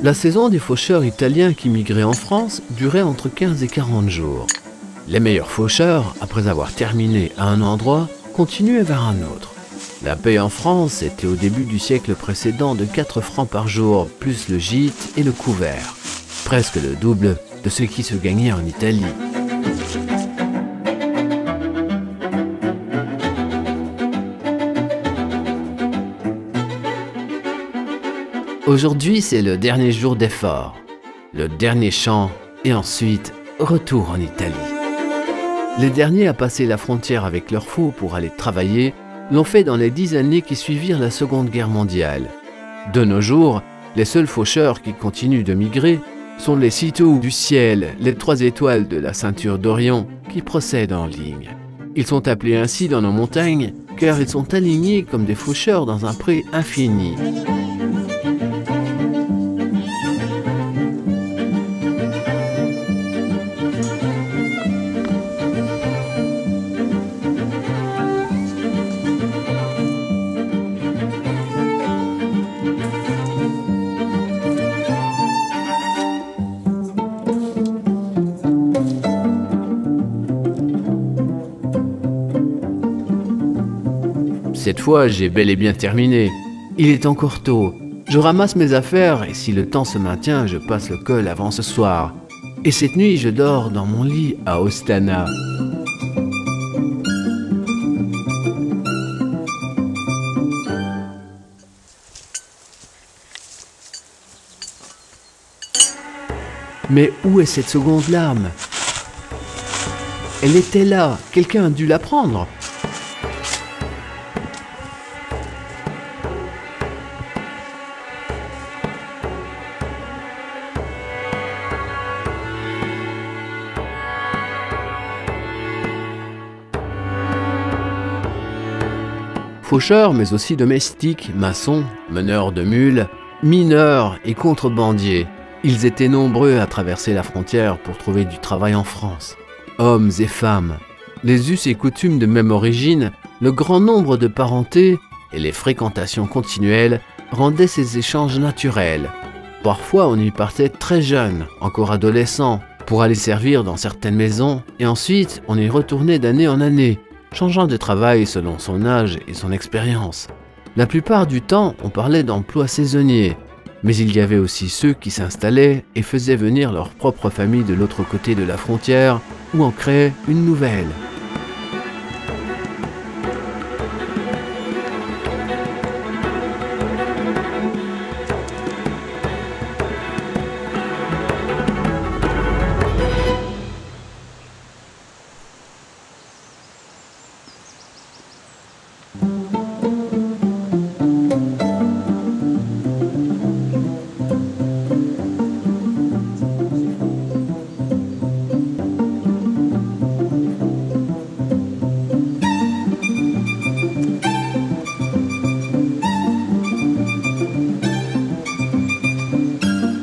La saison des faucheurs italiens qui migraient en France durait entre 15 et 40 jours. Les meilleurs faucheurs, après avoir terminé à un endroit, continuaient vers un autre. La paye en France était au début du siècle précédent de 4 francs par jour, plus le gîte et le couvert. Presque le double de ce qui se gagnait en Italie. Aujourd'hui, c'est le dernier jour d'effort, le dernier chant et ensuite retour en Italie. Les derniers à passer la frontière avec leurs faux pour aller travailler l'ont fait dans les 10 années qui suivirent la Seconde Guerre mondiale. De nos jours, les seuls faucheurs qui continuent de migrer sont les Citeaux du ciel, les 3 étoiles de la ceinture d'Orion qui procèdent en ligne. Ils sont appelés ainsi dans nos montagnes car ils sont alignés comme des faucheurs dans un pré infini. Cette fois, j'ai bel et bien terminé. Il est encore tôt. Je ramasse mes affaires et si le temps se maintient, je passe le col avant ce soir. Et cette nuit, je dors dans mon lit à Ostana. Mais où est cette seconde larme? Elle était là, quelqu'un a dû la prendre. Faucheurs, mais aussi domestiques, maçons, meneurs de mules, mineurs et contrebandiers. Ils étaient nombreux à traverser la frontière pour trouver du travail en France. Hommes et femmes, les us et coutumes de même origine, le grand nombre de parentés et les fréquentations continuelles rendaient ces échanges naturels. Parfois, on y partait très jeune, encore adolescent, pour aller servir dans certaines maisons, et ensuite on y retournait d'année en année, changeant de travail selon son âge et son expérience. La plupart du temps, on parlait d'emplois saisonniers, mais il y avait aussi ceux qui s'installaient et faisaient venir leur propre famille de l'autre côté de la frontière ou en créaient une nouvelle.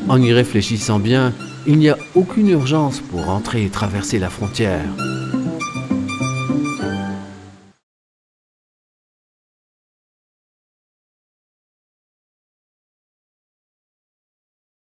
En y réfléchissant bien, il n'y a aucune urgence pour entrer et traverser la frontière.